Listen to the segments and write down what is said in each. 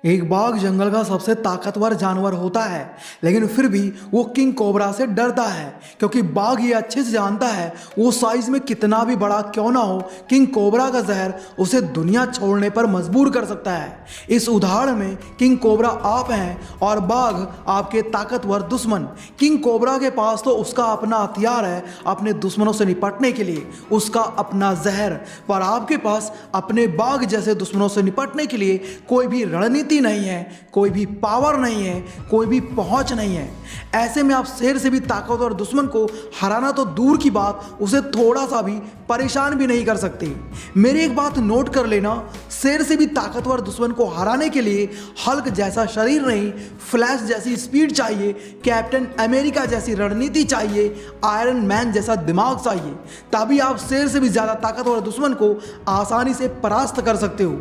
एक बाघ जंगल का सबसे ताकतवर जानवर होता है, लेकिन फिर भी वो किंग कोबरा से डरता है क्योंकि बाघ ये अच्छे से जानता है वो साइज में कितना भी बड़ा क्यों ना हो, किंग कोबरा का जहर उसे दुनिया छोड़ने पर मजबूर कर सकता है। इस उदाहरण में किंग कोबरा आप हैं और बाघ आपके ताकतवर दुश्मन। किंग कोबरा के पास तो उसका अपना हथियार है अपने दुश्मनों से निपटने के लिए, उसका अपना जहर, पर आपके पास अपने बाघ जैसे दुश्मनों से निपटने के लिए कोई भी रणनीति नहीं है, कोई भी पावर नहीं है, कोई भी पहुंच नहीं है। ऐसे में आप शेर से भी ताकतवर दुश्मन को हराना तो दूर की बात, उसे थोड़ा सा भी परेशान भी नहीं कर सकते। मेरी एक बात नोट कर लेना, शेर से भी ताकतवर दुश्मन को हराने के लिए हल्क जैसा शरीर नहीं, फ्लैश जैसी स्पीड चाहिए, कैप्टन अमेरिका जैसी रणनीति चाहिए, आयरन मैन जैसा दिमाग चाहिए, तभी आप शेर से भी ज्यादा ताकतवर दुश्मन को आसानी से परास्त कर सकते हो।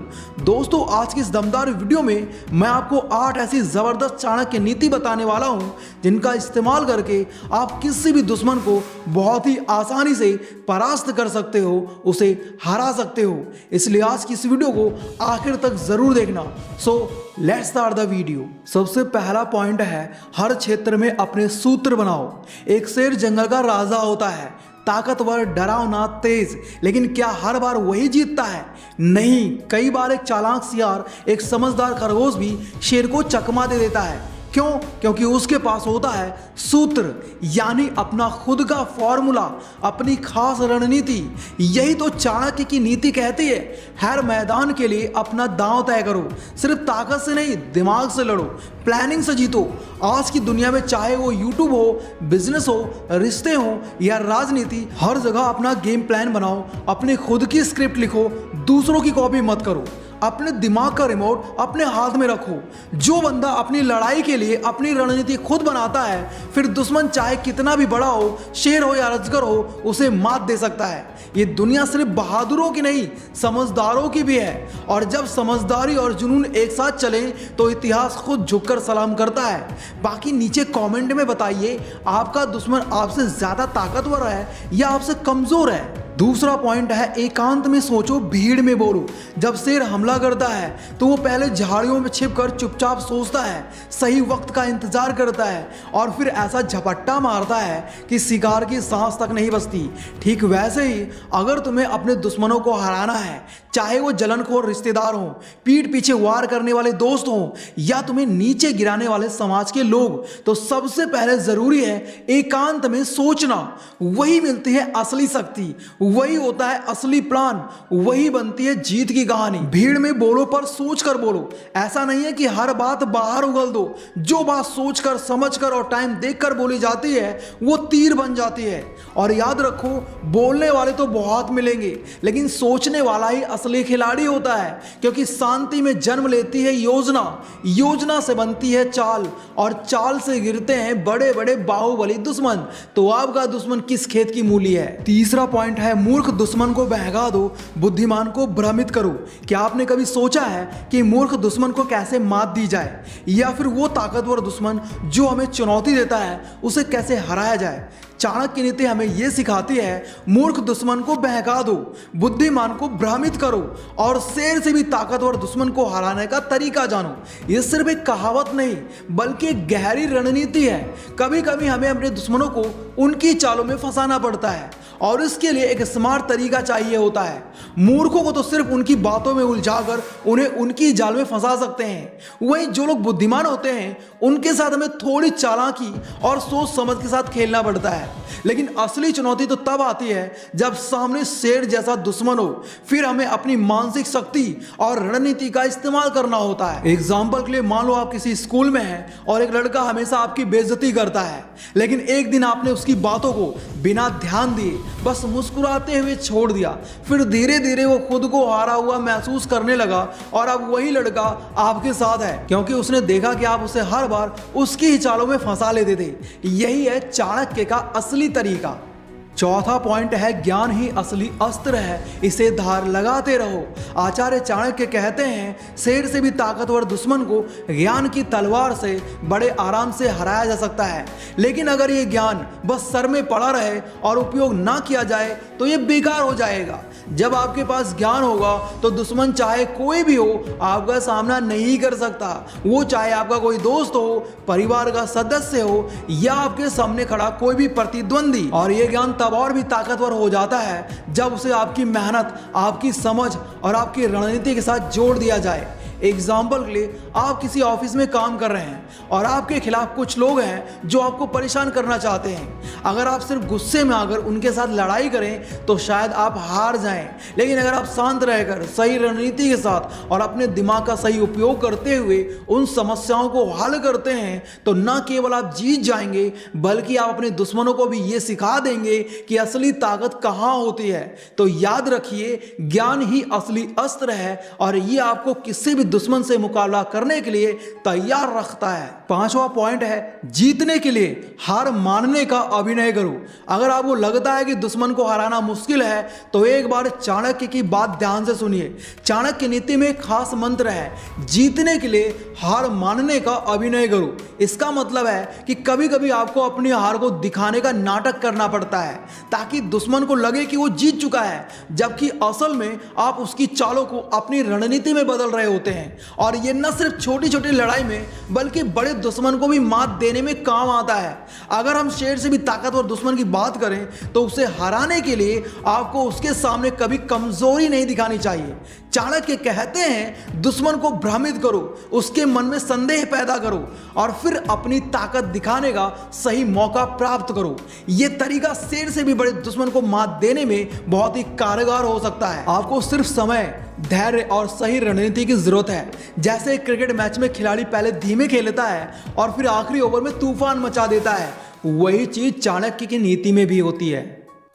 दोस्तों, आज की इस दमदार वीडियो में मैं आपको 8 ऐसी जबरदस्त चाणक्य नीति बताने वाला हूं जिनका इस्तेमाल करके आप किसी भी दुश्मन को बहुत ही आसानी से परास्त कर सकते हो, उसे हरा सकते हो। इसलिए आज की इस वीडियो को आखिर तक जरूर देखना। So let's start the video. सबसे पहला पॉइंट है, हर क्षेत्र में अपने सूत्र बनाओ। एक शेर जंगल का राजा होता है, ताकतवर, डरावना, तेज, लेकिन क्या हर बार वही जीतता है? नहीं, कई बार एक चालाक सियार, एक समझदार खरगोश भी शेर को चकमा दे देता है। क्यों? क्योंकि उसके पास होता है सूत्र, यानी अपना खुद का फॉर्मूला, अपनी खास रणनीति। यही तो चाणक्य की नीति कहती है, हर मैदान के लिए अपना दांव तय करो, सिर्फ ताकत से नहीं दिमाग से लड़ो, प्लानिंग से जीतो। आज की दुनिया में चाहे वो यूट्यूब हो, बिजनेस हो, रिश्ते हो या राजनीति, हर जगह अपना गेम प्लान बनाओ, अपनी खुद की स्क्रिप्ट लिखो, दूसरों की कॉपी मत करो। अपने दिमाग का रिमोट अपने हाथ में रखो। जो बंदा अपनी लड़ाई के लिए अपनी रणनीति खुद बनाता है, फिर दुश्मन चाहे कितना भी बड़ा हो, शेर हो या अजगर हो, उसे मात दे सकता है। ये दुनिया सिर्फ बहादुरों की नहीं, समझदारों की भी है, और जब समझदारी और जुनून एक साथ चले तो इतिहास खुद झुककर सलाम करता है। बाकी नीचे कमेंट में बताइए, आपका दुश्मन आपसे ज्यादा ताकतवर है या आपसे कमजोर है। दूसरा पॉइंट है, एकांत में सोचो, भीड़ में बोलो। जब शेर हमला करता है तो वो पहले झाड़ियों में छिपकर चुपचाप सोचता है, सही वक्त का इंतजार करता है और फिर ऐसा झपट्टा मारता है कि शिकार की सांस तक नहीं बचती। ठीक वैसे ही अगर तुम्हें अपने दुश्मनों को हराना है, चाहे वो जलनखोर रिश्तेदार हों, पीठ पीछे वार करने वाले दोस्त हों या तुम्हें नीचे गिराने वाले समाज के लोग, तो सबसे पहले जरूरी है एकांत में सोचना। वही मिलती है असली शक्ति, वही होता है असली प्लान, वही बनती है जीत की कहानी। भीड़ में बोलो पर सोच कर बोलो। ऐसा नहीं है कि हर बात बाहर उगल दो। जो बात सोचकर, समझकर और टाइम देखकर बोली जाती है वो तीर बन जाती है। और याद रखो, बोलने वाले तो बहुत मिलेंगे, लेकिन सोचने वाला ही असली खिलाड़ी होता है, क्योंकि शांति में जन्म लेती है योजना, योजना से बनती है चाल, और चाल से गिरते हैं बड़े बड़े बाहुबली दुश्मन। तो आपका दुश्मन किस खेत की मूली है? तीसरा पॉइंट है, मूर्ख दुश्मन को बहका दो, बुद्धिमान को भ्रमित करो। क्या आपने कभी सोचा है कि मूर्ख दुश्मन को कैसे मात दी जाए, या फिर वो ताकतवर दुश्मन जो हमें चुनौती देता है उसे कैसे हराया जाए? चाणक्य नीति हमें यह सिखाती है, मूर्ख दुश्मन को बहका दो, बुद्धिमान को भ्रमित करो और शेर से भी ताकतवर दुश्मन को हराने का तरीका जानो। ये सिर्फ एक कहावत नहीं, बल्कि एक गहरी रणनीति है। कभी कभी हमें अपने दुश्मनों को उनकी चालों में फंसाना पड़ता है और इसके लिए एक स्मार्ट तरीका चाहिए होता है। मूर्खों को तो सिर्फ उनकी बातों में उलझाकर उन्हें उनकी जाल में फंसा सकते हैं। वहीं जो लोग बुद्धिमान होते हैं उनके साथ हमें थोड़ी चालाकी और सोच समझ के साथ खेलना पड़ता है। लेकिन असली चुनौती तो तब आती है जब सामने शेर जैसा दुश्मन हो, फिर हमें अपनी मानसिक शक्ति और रणनीति का इस्तेमाल करना होता है। एग्जाम्पल के लिए मान लो आप किसी स्कूल में हैं और एक लड़का हमेशा आपकी बेइज्जती करता है, लेकिन एक दिन आपने उसकी बातों को बिना ध्यान दिए बस मुस्कुराते हुए छोड़ दिया। फिर धीरे धीरे वो खुद को हारा हुआ महसूस करने लगा और अब वही लड़का आपके साथ है, क्योंकि उसने देखा कि आप उसे हर बार उसकी ही चालों में फंसा लेते थे। यही है चाणक्य का असली तरीका। चौथा पॉइंट है, ज्ञान ही असली अस्त्र है, इसे धार लगाते रहो। आचार्य चाणक्य कहते हैं, शेर से भी ताकतवर दुश्मन को ज्ञान की तलवार से बड़े आराम से हराया जा सकता है, लेकिन अगर ये ज्ञान बस सर में पड़ा रहे और उपयोग ना किया जाए तो ये बेकार हो जाएगा। जब आपके पास ज्ञान होगा तो दुश्मन चाहे कोई भी हो आपका सामना नहीं कर सकता। वो चाहे आपका कोई दोस्त हो, परिवार का सदस्य हो या आपके सामने खड़ा कोई भी प्रतिद्वंदी। और ये ज्ञान तब और भी ताकतवर हो जाता है जब उसे आपकी मेहनत, आपकी समझ और आपकी रणनीति के साथ जोड़ दिया जाए। एग्जाम्पल के लिए आप किसी ऑफिस में काम कर रहे हैं और आपके खिलाफ कुछ लोग हैं जो आपको परेशान करना चाहते हैं। अगर आप सिर्फ गुस्से में आकर उनके साथ लड़ाई करें तो शायद आप हार जाएं, लेकिन अगर आप शांत रहकर सही रणनीति के साथ और अपने दिमाग का सही उपयोग करते हुए उन समस्याओं को हल करते हैं तो न केवल आप जीत जाएंगे बल्कि आप अपने दुश्मनों को भी ये सिखा देंगे कि असली ताकत कहाँ होती है। तो याद रखिए, ज्ञान ही असली अस्त्र है और ये आपको किसी भी दुश्मन से मुकाबला करने के लिए तैयार रखता है। 5वां पॉइंट है जीतने के लिए हार मानने का अभिनय करो। अगर आपको लगता है कि दुश्मन को हराना मुश्किल है तो एक बार चाणक्य की बात ध्यान से सुनिए। चाणक्य नीति में एक खास मंत्र है, जीतने के लिए हार मानने का अभिनय करो। इसका मतलब है कि कभी कभी आपको अपनी हार को दिखाने का नाटक करना पड़ता है ताकि दुश्मन को लगे कि वो जीत चुका है, जबकि असल में आप उसकी चालों को अपनी रणनीति में बदल रहे होते हैं। और ये न सिर्फ छोटी छोटी लड़ाई में बल्कि बड़े दुश्मन को भी मात देने में काम आता है। अगर हम शेर से भी ताकतवर दुश्मन की बात करें तो उसे हराने के लिए आपको उसके सामने कभी कमजोरी नहीं दिखानी चाहिए। चाणक्य कहते हैं, दुश्मन को भ्रमित करो, उसके मन में संदेह पैदा करो और फिर अपनी ताकत दिखाने का सही मौका प्राप्त करो। यह तरीका शेर से भी बड़े दुश्मन को मात देने में बहुत ही कारगर हो सकता है। आपको सिर्फ समय, धैर्य और सही रणनीति की जरूरत है। जैसे क्रिकेट मैच में खिलाड़ी पहले धीमे खेलता है और फिर आखिरी ओवर में तूफान मचा देता है, वही चीज चाणक्य की नीति में भी होती है।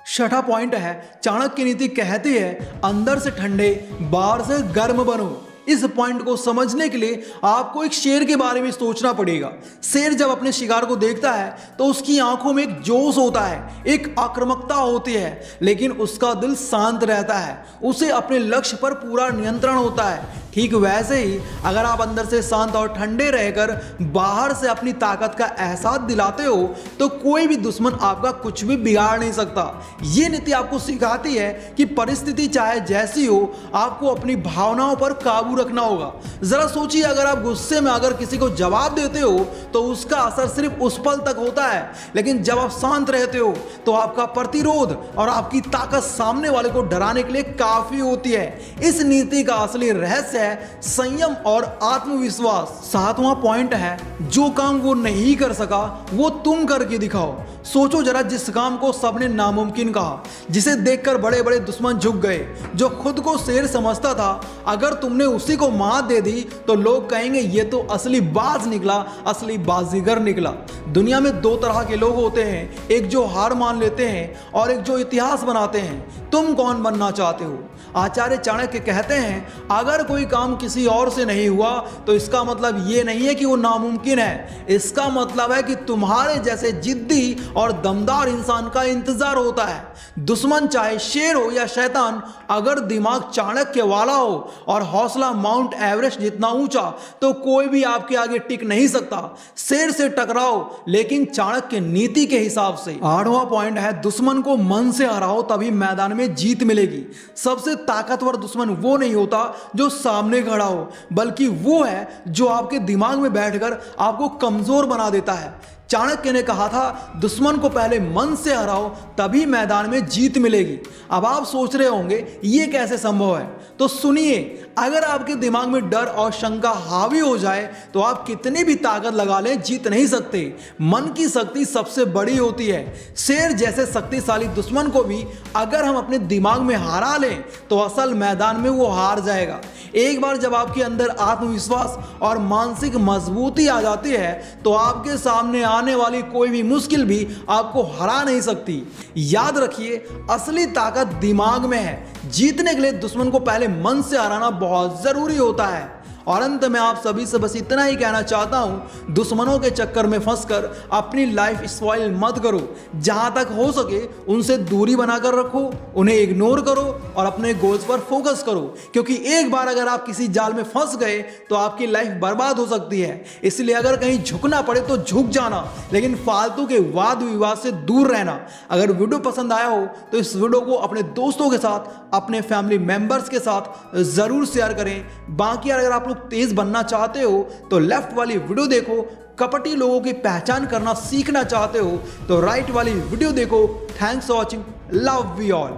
6वां पॉइंट है, चाणक्य की नीति कहती है, अंदर से ठंडे, बाहर से गर्म बनो। इस पॉइंट को समझने के लिए आपको एक शेर के बारे में सोचना पड़ेगा। शेर जब अपने शिकार को देखता है तो उसकी आंखों में एक जोश होता है, एक आक्रामकता होती है, लेकिन उसका दिल शांत रहता है। उसे अपने लक्ष्य पर पूरा नियंत्रण होता है। ठीक वैसे ही अगर आप अंदर से शांत और ठंडे रहकर बाहर से अपनी ताकत का एहसास दिलाते हो तो कोई भी दुश्मन आपका कुछ भी बिगाड़ नहीं सकता। ये नीति आपको सिखाती है कि परिस्थिति चाहे जैसी हो, आपको अपनी भावनाओं पर काबू रखना होगा। जरा सोचिए, अगर आप गुस्से में अगर किसी को जवाब देते हो तो उसका असर सिर्फ उस पल तक होता है, लेकिन जब आप शांत रहते हो तो आपका प्रतिरोध और आपकी ताकत सामने वाले को डराने के लिए काफी होती है। इस नीति का असली रहस्य है संयम और आत्मविश्वास। 7वां पॉइंट है, जो काम वो नहीं कर सका वो तुम करके दिखाओ। सोचो जरा, जिस काम को सबने नामुमकिन कहा, जिसे देखकर बड़े बड़े दुश्मन झुक गए, जो खुद को शेर समझता था, अगर तुमने उसी को मात दे दी तो लोग कहेंगे ये तो असली बाज निकला, असली बाजीगर निकला। दुनिया में 2 तरह के लोग होते हैं, एक जो हार मान लेते हैं और एक जो इतिहास बनाते हैं। तुम कौन बनना चाहते हो? आचार्य चाणक्य कहते हैं, अगर कोई काम किसी और से नहीं हुआ तो इसका मतलब ये नहीं है कि वो नामुमकिन है। इसका मतलब है कि तुम्हारे जैसे जिद्दी और दमदार इंसान का इंतजार होता है। दुश्मन चाहे शेर हो या शैतान, अगर दिमाग चाणक्य वाला हो और हौसला माउंट एवरेस्ट जितना ऊंचा तो कोई भी आपके आगे टिक नहीं सकता। शेर से टकराओ लेकिन चाणक्य नीति के हिसाब से। 8वां पॉइंट है, दुश्मन को मन से हराओ तभी मैदान में जीत मिलेगी। सबसे ताकतवर दुश्मन वो नहीं होता जो सामने खड़ा हो, बल्कि वो है जो आपके दिमाग में बैठकर आपको कमजोर बना देता है। चाणक्य ने कहा था, दुश्मन को पहले मन से हराओ तभी मैदान में जीत मिलेगी। अब आप सोच रहे होंगे ये कैसे संभव है, तो सुनिए, अगर आपके दिमाग में डर और शंका हावी हो जाए तो आप कितनी भी ताकत लगा लें जीत नहीं सकते। मन की शक्ति सबसे बड़ी होती है। शेर जैसे शक्तिशाली दुश्मन को भी अगर हम अपने दिमाग में हरा लें तो असल मैदान में वो हार जाएगा। एक बार जब आपके अंदर आत्मविश्वास और मानसिक मजबूती आ जाती है तो आपके सामने आने वाली कोई भी मुश्किल भी आपको हरा नहीं सकती। याद रखिए, असली ताकत दिमाग में है। जीतने के लिए दुश्मन को पहले मन से हराना बहुत जरूरी होता है। और अंत में आप सभी से बस इतना ही कहना चाहता हूं, दुश्मनों के चक्कर में फंसकर अपनी लाइफ स्पॉइल मत करो। जहां तक हो सके उनसे दूरी बनाकर रखो, उन्हें इग्नोर करो और अपने गोल्स पर फोकस करो, क्योंकि एक बार अगर आप किसी जाल में फंस गए तो आपकी लाइफ बर्बाद हो सकती है। इसलिए अगर कहीं झुकना पड़े तो झुक जाना, लेकिन फालतू के वाद विवाद से दूर रहना। अगर वीडियो पसंद आया हो तो इस वीडियो को अपने दोस्तों के साथ, अपने फैमिली मेंबर्स के साथ जरूर शेयर करें। बाकी अगर आप लोग तेज बनना चाहते हो तो लेफ्ट वाली वीडियो देखो, कपटी लोगों की पहचान करना सीखना चाहते हो तो राइट वाली वीडियो देखो। Thanks for watching, love you all.